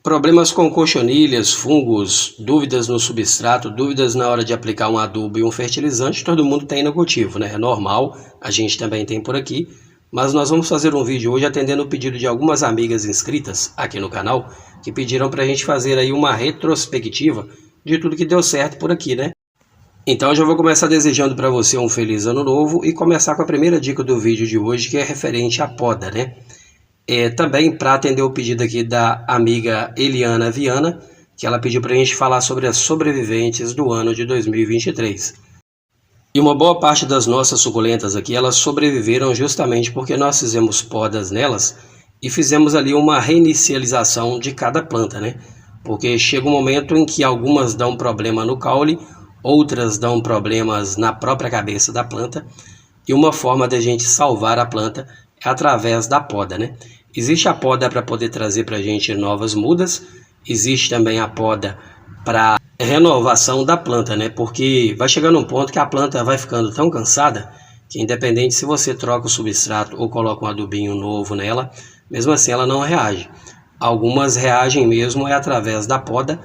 Problemas com cochonilhas, fungos, dúvidas no substrato, dúvidas na hora de aplicar um adubo e um fertilizante, todo mundo tem no cultivo, né? É normal, a gente também tem por aqui, mas nós vamos fazer um vídeo hoje atendendo o pedido de algumas amigas inscritas aqui no canal, que pediram para a gente fazer aí uma retrospectiva de tudo que deu certo por aqui, né? Então eu já vou começar desejando para você um feliz ano novo e começar com a primeira dica do vídeo de hoje, que é referente à poda, né? Também para atender o pedido aqui da amiga Eliana Viana, que ela pediu para a gente falar sobre as sobreviventes do ano de 2023. E uma boa parte das nossas suculentas aqui, elas sobreviveram justamente porque nós fizemos podas nelas e fizemos ali uma reinicialização de cada planta, né? Porque chega um momento em que algumas dão problema no caule, outras dão problemas na própria cabeça da planta, e uma forma da gente salvar a planta é através da poda, né? Existe a poda para poder trazer para a gente novas mudas, existe também a poda para renovação da planta, né? Porque vai chegando um ponto que a planta vai ficando tão cansada que, independente se você troca o substrato ou coloca um adubinho novo nela, mesmo assim ela não reage. Algumas reagem mesmo através da poda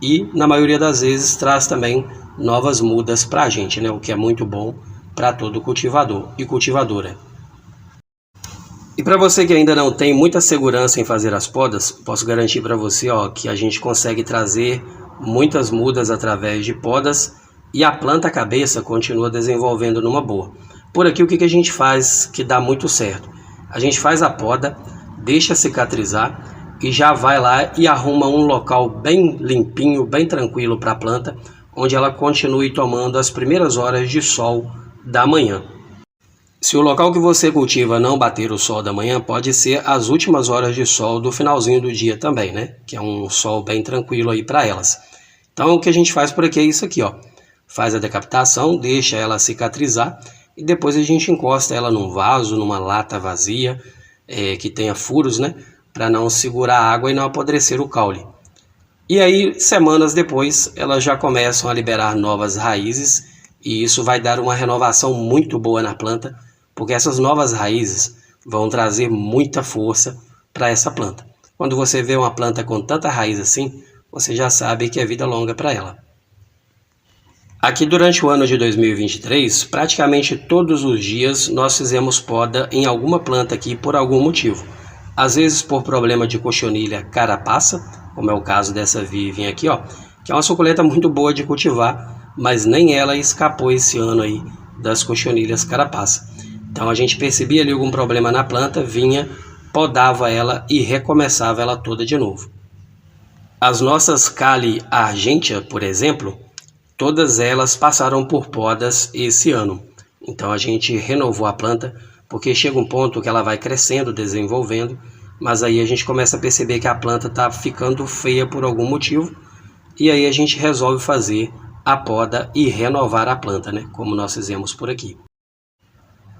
e, na maioria das vezes, traz também novas mudas para a gente, né? O que é muito bom para todo cultivador e cultivadora. E para você que ainda não tem muita segurança em fazer as podas, posso garantir para você, que a gente consegue trazer muitas mudas através de podas e a planta cabeça continua desenvolvendo numa boa. Por aqui o que a gente faz que dá muito certo? A gente faz a poda, deixa cicatrizar e já vai lá e arruma um local bem limpinho, bem tranquilo para a planta, onde ela continue tomando as primeiras horas de sol da manhã. Se o local que você cultiva não bater o sol da manhã, pode ser as últimas horas de sol do finalzinho do dia também, né? Que é um sol bem tranquilo aí para elas. Então o que a gente faz por aqui é isso aqui, Faz a decapitação, deixa ela cicatrizar e depois a gente encosta ela num vaso, numa lata vazia, que tenha furos, né? Para não segurar a água e não apodrecer o caule. E aí, semanas depois, elas já começam a liberar novas raízes e isso vai dar uma renovação muito boa na planta, porque essas novas raízes vão trazer muita força para essa planta. Quando você vê uma planta com tanta raiz assim, você já sabe que é vida longa para ela. Aqui durante o ano de 2023, praticamente todos os dias nós fizemos poda em alguma planta aqui por algum motivo. Às vezes por problema de cochonilha carapaça, como é o caso dessa Vivian aqui, que é uma suculenta muito boa de cultivar, mas nem ela escapou esse ano aí das cochonilhas carapaça. Então a gente percebia ali algum problema na planta, vinha, podava ela e recomeçava ela toda de novo. As nossas Cali Argentia, por exemplo, todas elas passaram por podas esse ano. Então a gente renovou a planta, porque chega um ponto que ela vai crescendo, desenvolvendo, mas aí a gente começa a perceber que a planta está ficando feia por algum motivo, e aí a gente resolve fazer a poda e renovar a planta, né? Como nós fizemos por aqui.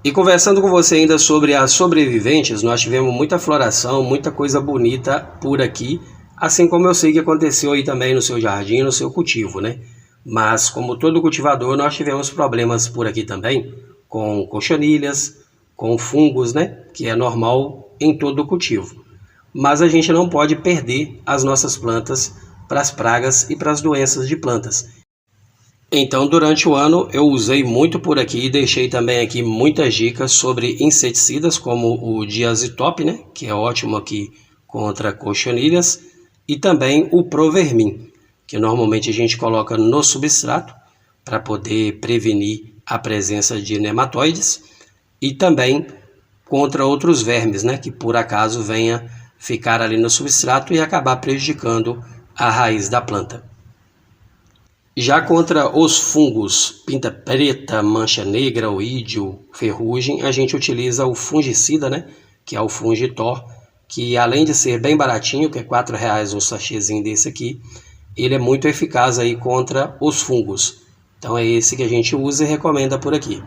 E conversando com você ainda sobre as sobreviventes, nós tivemos muita floração, muita coisa bonita por aqui, assim como eu sei que aconteceu aí também no seu jardim, no seu cultivo, né? Mas como todo cultivador, nós tivemos problemas por aqui também, com cochonilhas, com fungos, né? Que é normal em todo o cultivo. Mas a gente não pode perder as nossas plantas para as pragas e para as doenças de plantas. Então, durante o ano, eu usei muito por aqui e deixei também aqui muitas dicas sobre inseticidas, como o Diazitop, né, que é ótimo aqui contra cochonilhas, e também o Provermin, que normalmente a gente coloca no substrato para poder prevenir a presença de nematóides, e também contra outros vermes, né, que por acaso venha ficar ali no substrato e acabar prejudicando a raiz da planta. Já contra os fungos pinta preta, mancha negra, oídio, ferrugem, a gente utiliza o fungicida, né, que é o Fungitor, que além de ser bem baratinho, que é R$4 um sachêzinho desse aqui, ele é muito eficaz aí contra os fungos. Então é esse que a gente usa e recomenda por aqui.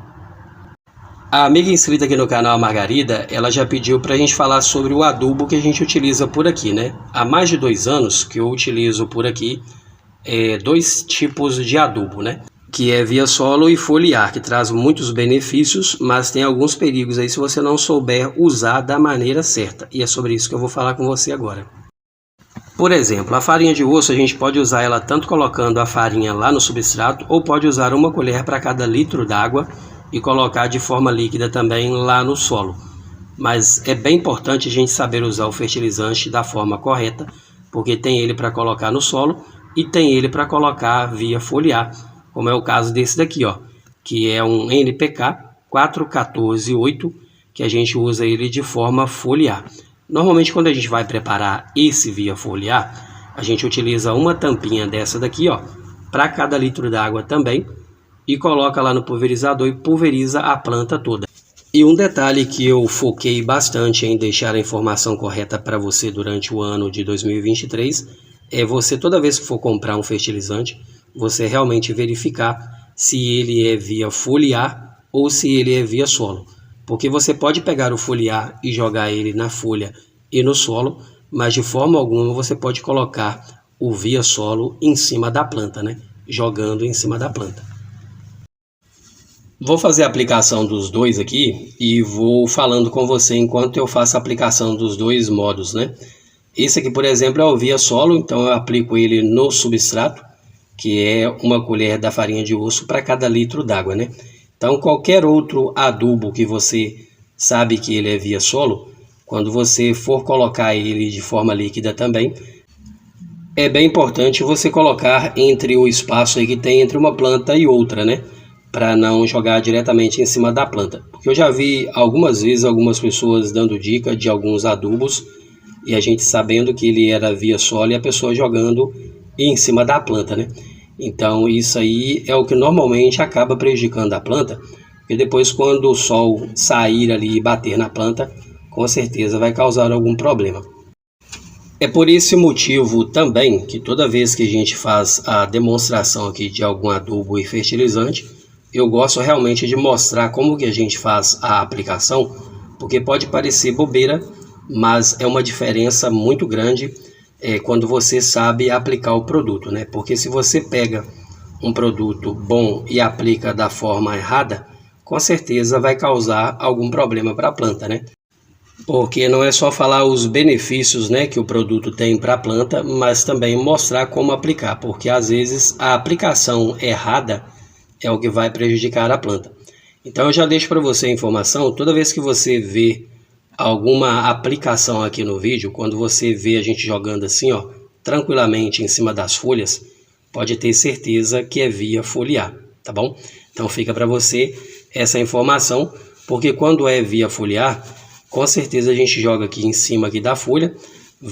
A amiga inscrita aqui no canal, a Margarida, ela já pediu para a gente falar sobre o adubo que a gente utiliza por aqui, né? Há mais de 2 anos que eu utilizo por aqui 2 tipos de adubo, né? Que é via solo e foliar, que traz muitos benefícios, mas tem alguns perigos aí se você não souber usar da maneira certa. E é sobre isso que eu vou falar com você agora. Por exemplo, a farinha de osso a gente pode usar ela tanto colocando a farinha lá no substrato, ou pode usar 1 colher para cada litro d'água e colocar de forma líquida também lá no solo. Mas é bem importante a gente saber usar o fertilizante da forma correta, porque tem ele para colocar no solo e tem ele para colocar via foliar, como é o caso desse daqui, ó, que é um NPK 414-8, que a gente usa ele de forma foliar. Normalmente, quando a gente vai preparar esse via foliar, a gente utiliza uma tampinha dessa daqui, ó, para cada litro d'água também, e coloca lá no pulverizador e pulveriza a planta toda. E um detalhe que eu foquei bastante em deixar a informação correta para você durante o ano de 2023 é você, toda vez que for comprar um fertilizante, você realmente verificar se ele é via foliar ou se ele é via solo. Porque você pode pegar o foliar e jogar ele na folha e no solo, mas de forma alguma você pode colocar o via solo em cima da planta, né? Jogando em cima da planta. Vou fazer a aplicação dos dois aqui e vou falando com você enquanto eu faço a aplicação dos dois modos, né? Esse aqui, por exemplo, é o via solo, então eu aplico ele no substrato, que é 1 colher da farinha de osso para cada litro d'água, né? Então, qualquer outro adubo que você sabe que ele é via solo, quando você for colocar ele de forma líquida também, é bem importante você colocar entre o espaço aí que tem entre uma planta e outra, né? Para não jogar diretamente em cima da planta. Porque eu já vi algumas vezes algumas pessoas dando dica de alguns adubos e a gente sabendo que ele era via solo e a pessoa jogando em cima da planta, né? Então isso aí é o que normalmente acaba prejudicando a planta, porque depois quando o sol sair ali e bater na planta, com certeza vai causar algum problema. É por esse motivo também que toda vez que a gente faz a demonstração aqui de algum adubo e fertilizante, eu gosto realmente de mostrar como que a gente faz a aplicação, porque pode parecer bobeira, mas é uma diferença muito grande quando você sabe aplicar o produto, né? Porque se você pega um produto bom e aplica da forma errada, com certeza vai causar algum problema para a planta, né? Porque não é só falar os benefícios, né, que o produto tem para a planta, mas também mostrar como aplicar, porque às vezes a aplicação errada é o que vai prejudicar a planta. Então eu já deixo para você a informação, toda vez que você vê alguma aplicação aqui no vídeo, quando você vê a gente jogando assim, ó, tranquilamente em cima das folhas, pode ter certeza que é via foliar, tá bom? Então fica para você essa informação, porque quando é via foliar, com certeza a gente joga aqui em cima aqui da folha,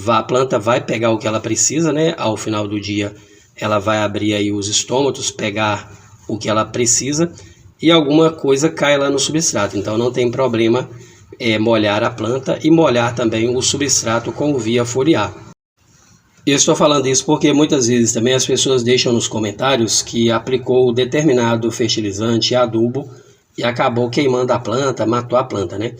a planta vai pegar o que ela precisa, né? Ao final do dia ela vai abrir aí os estômatos, pegar o que ela precisa e alguma coisa cai lá no substrato, então não tem problema molhar a planta e molhar também o substrato com o via foliar. Eu estou falando isso porque muitas vezes também as pessoas deixam nos comentários que aplicou determinado fertilizante, adubo, e acabou queimando a planta, matou a planta, né?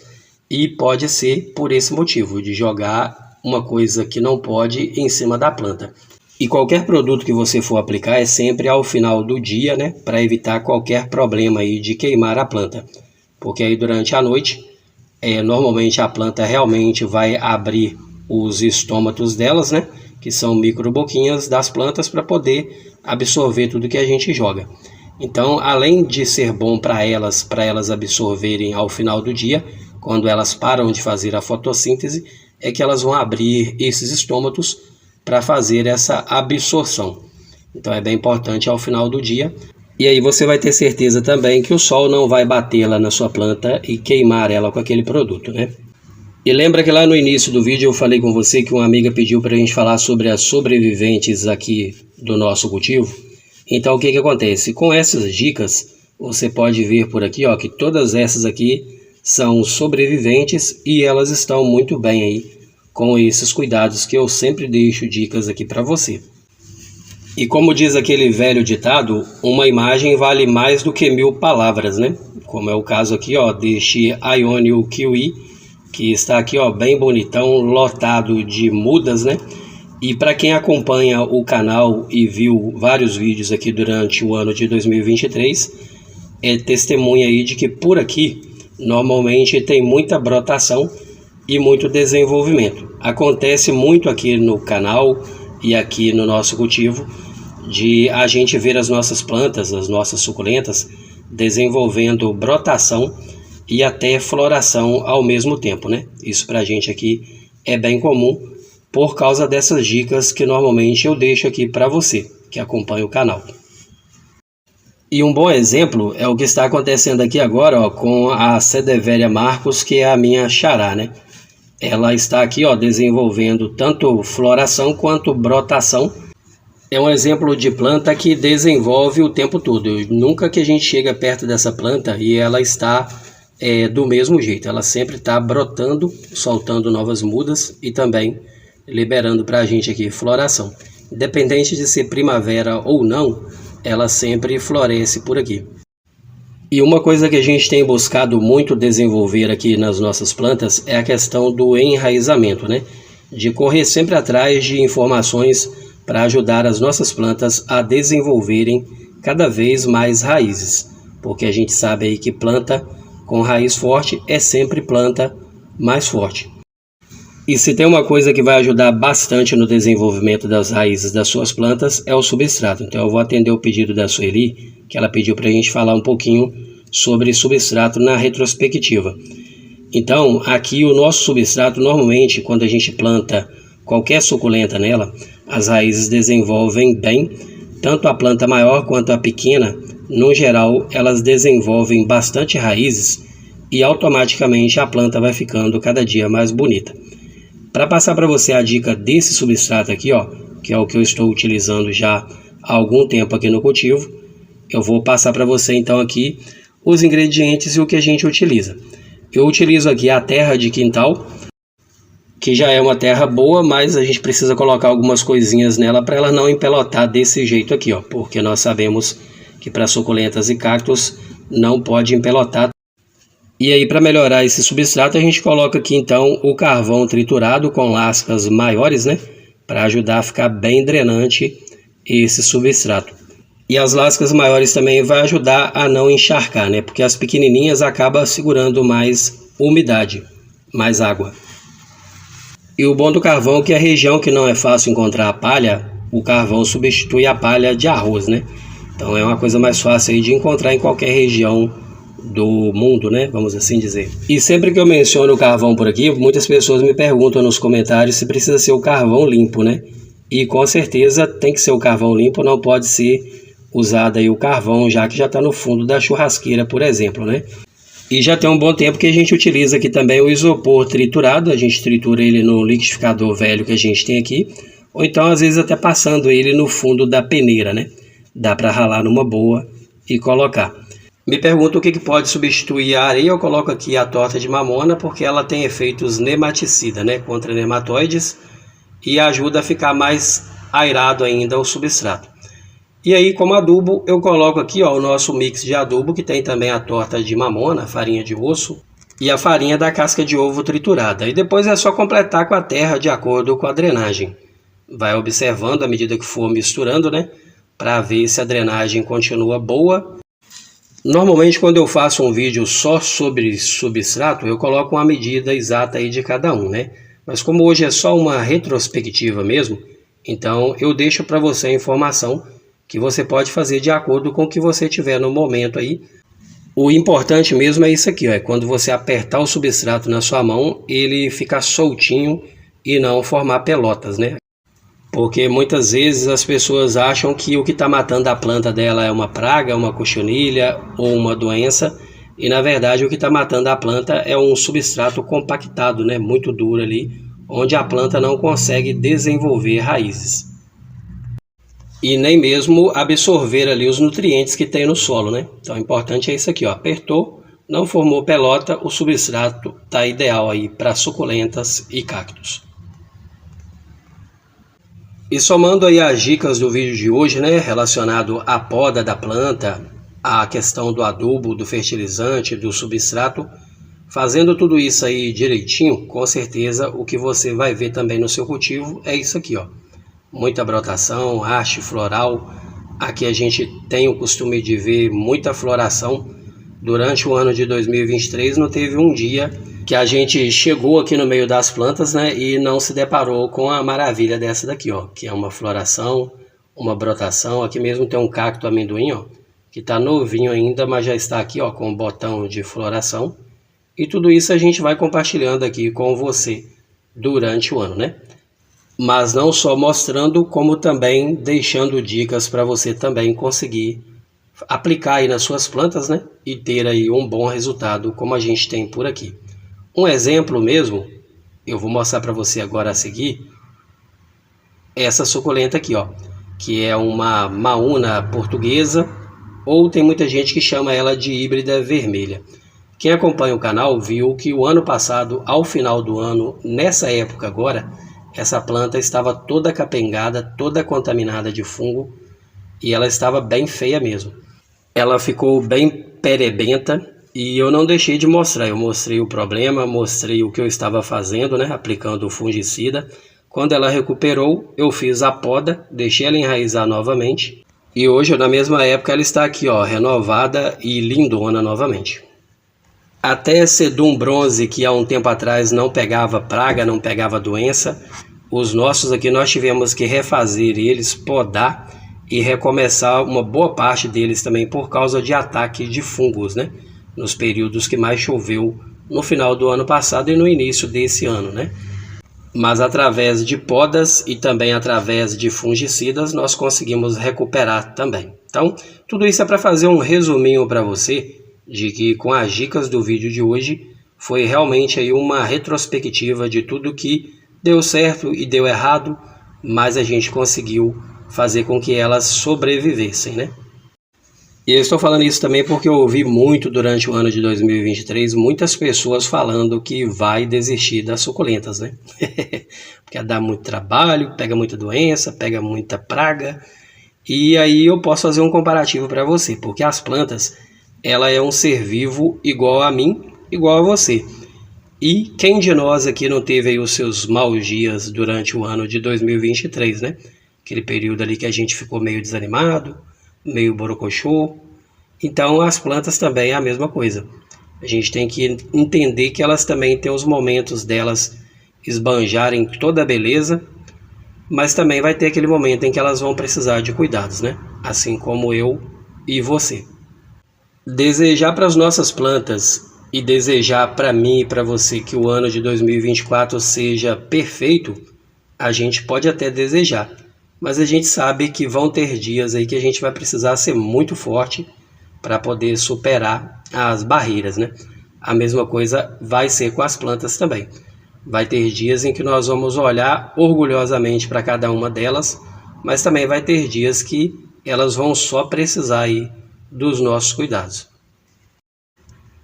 E pode ser por esse motivo, de jogar uma coisa que não pode em cima da planta. E qualquer produto que você for aplicar é sempre ao final do dia, né? Para evitar qualquer problema aí de queimar a planta. Porque aí durante a noite, normalmente a planta realmente vai abrir os estômatos delas, né? Que são microboquinhas das plantas para poder absorver tudo que a gente joga. Então, além de ser bom para elas absorverem ao final do dia, quando elas param de fazer a fotossíntese, é que elas vão abrir esses estômatos para fazer essa absorção. Então é bem importante ao final do dia. E aí você vai ter certeza também que o sol não vai bater lá na sua planta e queimar ela com aquele produto, né? E lembra que lá no início do vídeo eu falei com você que uma amiga pediu para a gente falar sobre as sobreviventes aqui do nosso cultivo? Então o que acontece? Com essas dicas, você pode ver por aqui, ó, que todas essas aqui são sobreviventes e elas estão muito bem aí com esses cuidados que eu sempre deixo dicas aqui para você. E como diz aquele velho ditado, uma imagem vale mais do que 1000 palavras, né? Como é o caso aqui, ó, deste Ionio Kiwi, que está aqui, ó, bem bonitão, lotado de mudas, né? E para quem acompanha o canal e viu vários vídeos aqui durante o ano de 2023, é testemunha aí de que por aqui normalmente tem muita brotação e muito desenvolvimento. Acontece muito aqui no canal e aqui no nosso cultivo de a gente ver as nossas plantas, as nossas suculentas, desenvolvendo brotação e até floração ao mesmo tempo, né? Isso para a gente aqui é bem comum por causa dessas dicas que normalmente eu deixo aqui para você que acompanha o canal. E um bom exemplo é o que está acontecendo aqui agora, ó, com a Sedeveria Marcos, que é a minha xará, né? Ela está aqui, ó, desenvolvendo tanto floração quanto brotação. É um exemplo de planta que desenvolve o tempo todo. Nunca que a gente chega perto dessa planta e ela está do mesmo jeito. Ela sempre está brotando, soltando novas mudas e também liberando para a gente aqui floração. Independente de ser primavera ou não, ela sempre floresce por aqui. E uma coisa que a gente tem buscado muito desenvolver aqui nas nossas plantas é a questão do enraizamento, né? De correr sempre atrás de informações para ajudar as nossas plantas a desenvolverem cada vez mais raízes. Porque a gente sabe aí que planta com raiz forte é sempre planta mais forte. E se tem uma coisa que vai ajudar bastante no desenvolvimento das raízes das suas plantas é o substrato. Então eu vou atender o pedido da Sueli, que ela pediu para a gente falar um pouquinho sobre substrato na retrospectiva. Então aqui o nosso substrato, normalmente quando a gente planta qualquer suculenta nela, as raízes desenvolvem bem, tanto a planta maior quanto a pequena. No geral, elas desenvolvem bastante raízes e automaticamente a planta vai ficando cada dia mais bonita. Para passar para você a dica desse substrato aqui, ó, que é o que eu estou utilizando já há algum tempo aqui no cultivo, eu vou passar para você então aqui os ingredientes e o que a gente utiliza. Eu utilizo aqui a terra de quintal, que já é uma terra boa, mas a gente precisa colocar algumas coisinhas nela para ela não empelotar desse jeito aqui, ó, porque nós sabemos que para suculentas e cactos não pode empelotar. E aí, para melhorar esse substrato, a gente coloca aqui então o carvão triturado com lascas maiores, né, para ajudar a ficar bem drenante esse substrato. E as lascas maiores também vai ajudar a não encharcar, né, porque as pequenininhas acabam segurando mais umidade, mais água. E o bom do carvão é que a região que não é fácil encontrar a palha, o carvão substitui a palha de arroz, né? Então é uma coisa mais fácil aí de encontrar em qualquer região do mundo, né? Vamos assim dizer. E sempre que eu menciono o carvão por aqui, muitas pessoas me perguntam nos comentários se precisa ser o carvão limpo, né? E com certeza tem que ser o carvão limpo, não pode ser usado aí o carvão já que já está no fundo da churrasqueira, por exemplo, né? E já tem um bom tempo que a gente utiliza aqui também o isopor triturado. A gente tritura ele no liquidificador velho que a gente tem aqui. Ou então, às vezes, até passando ele no fundo da peneira, né? Dá para ralar numa boa e colocar. Me pergunta o que pode substituir a areia. Eu coloco aqui a torta de mamona porque ela tem efeitos nematicida, né? Contra nematóides e ajuda a ficar mais airado ainda o substrato. E aí, como adubo, eu coloco aqui, ó, o nosso mix de adubo, que tem também a torta de mamona, a farinha de osso e a farinha da casca de ovo triturada. E depois é só completar com a terra de acordo com a drenagem. Vai observando à medida que for misturando, né, para ver se a drenagem continua boa. Normalmente, quando eu faço um vídeo só sobre substrato, eu coloco uma medida exata aí de cada um, né? Mas como hoje é só uma retrospectiva mesmo, então eu deixo para você a informação que você pode fazer de acordo com o que você tiver no momento aí. O importante mesmo é isso aqui, ó, é quando você apertar o substrato na sua mão, ele ficar soltinho e não formar pelotas, né? Porque muitas vezes as pessoas acham que o que está matando a planta dela é uma praga, uma cochonilha ou uma doença, e na verdade o que está matando a planta é um substrato compactado, né? Muito duro ali, onde a planta não consegue desenvolver raízes. E nem mesmo absorver ali os nutrientes que tem no solo, né? Então o importante é isso aqui, ó. Apertou, não formou pelota, o substrato está ideal aí para suculentas e cactos. E somando aí as dicas do vídeo de hoje, né, relacionado à poda da planta, à questão do adubo, do fertilizante, do substrato, fazendo tudo isso aí direitinho, com certeza o que você vai ver também no seu cultivo é isso aqui, ó. Muita brotação, haste floral. Aqui a gente tem o costume de ver muita floração Durante o ano de 2023 não teve um dia que a gente chegou aqui no meio das plantas, né, e não se deparou com a maravilha dessa daqui, ó, que é uma floração, uma brotação. Aqui mesmo tem um cacto amendoim, ó, que está novinho ainda, mas já está aqui, ó, com o botão de floração. E tudo isso a gente vai compartilhando aqui com você durante o ano, né? Mas não só mostrando, como também deixando dicas para você também conseguir aplicar aí nas suas plantas, né? E ter aí um bom resultado, como a gente tem por aqui. Um exemplo mesmo, eu vou mostrar para você agora a seguir, essa suculenta aqui, ó, que é uma maúna portuguesa, ou tem muita gente que chama ela de híbrida vermelha. Quem acompanha o canal viu que o ano passado, ao final do ano, nessa época agora, essa planta estava toda capengada, toda contaminada de fungo, e ela estava bem feia mesmo. Ela ficou bem perebenta e eu não deixei de mostrar. Eu mostrei o problema, mostrei o que eu estava fazendo, né, aplicando o fungicida. Quando ela recuperou, eu fiz a poda, deixei ela enraizar novamente. E hoje, na mesma época, ela está aqui, ó, renovada e lindona novamente. Até Sedum bronze, que há um tempo atrás não pegava praga, não pegava doença, os nossos aqui nós tivemos que refazer eles, podar e recomeçar uma boa parte deles também por causa de ataque de fungos, né? Nos períodos que mais choveu no final do ano passado e no início desse ano, né? Mas através de podas e também através de fungicidas nós conseguimos recuperar também. Então, tudo isso é para fazer um resuminho para você de que com as dicas do vídeo de hoje foi realmente aí uma retrospectiva de tudo que deu certo e deu errado, mas a gente conseguiu fazer com que elas sobrevivessem, né? E eu estou falando isso também porque eu ouvi muito durante o ano de 2023 muitas pessoas falando que vai desistir das suculentas, né? Porque dá muito trabalho, pega muita doença, pega muita praga. E aí eu posso fazer um comparativo para você, porque as plantas, ela é um ser vivo igual a mim, igual a você. E quem de nós aqui não teve aí os seus maus dias durante o ano de 2023, né? Aquele período ali que a gente ficou meio desanimado, meio borocochô. Então as plantas também é a mesma coisa. A gente tem que entender que elas também têm os momentos delas esbanjarem toda a beleza, mas também vai ter aquele momento em que elas vão precisar de cuidados, né? Assim como eu e você. Desejar para as nossas plantas e desejar para mim e para você que o ano de 2024 seja perfeito, a gente pode até desejar, mas a gente sabe que vão ter dias aí que a gente vai precisar ser muito forte para poder superar as barreiras, né? A mesma coisa vai ser com as plantas também. Vai ter dias em que nós vamos olhar orgulhosamente para cada uma delas, mas também vai ter dias que elas vão só precisar aí dos nossos cuidados.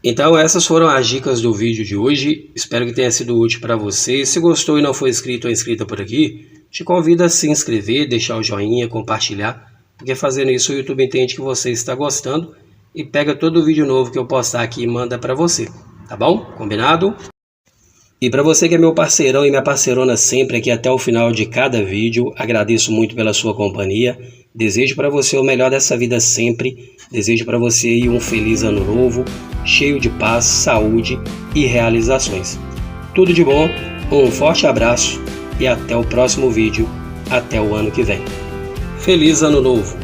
Então essas foram as dicas do vídeo de hoje, espero que tenha sido útil para você. Se gostou e não foi inscrito ou inscrita por aqui, te convido a se inscrever, deixar o joinha, compartilhar, porque fazendo isso o YouTube entende que você está gostando e pega todo o vídeo novo que eu postar aqui e manda para você, tá bom? Combinado? E para você que é meu parceirão e minha parceirona sempre aqui até o final de cada vídeo, agradeço muito pela sua companhia. Desejo para você o melhor dessa vida sempre. Desejo para você aí um feliz ano novo, cheio de paz, saúde e realizações. Tudo de bom, um forte abraço e até o próximo vídeo, até o ano que vem. Feliz ano novo!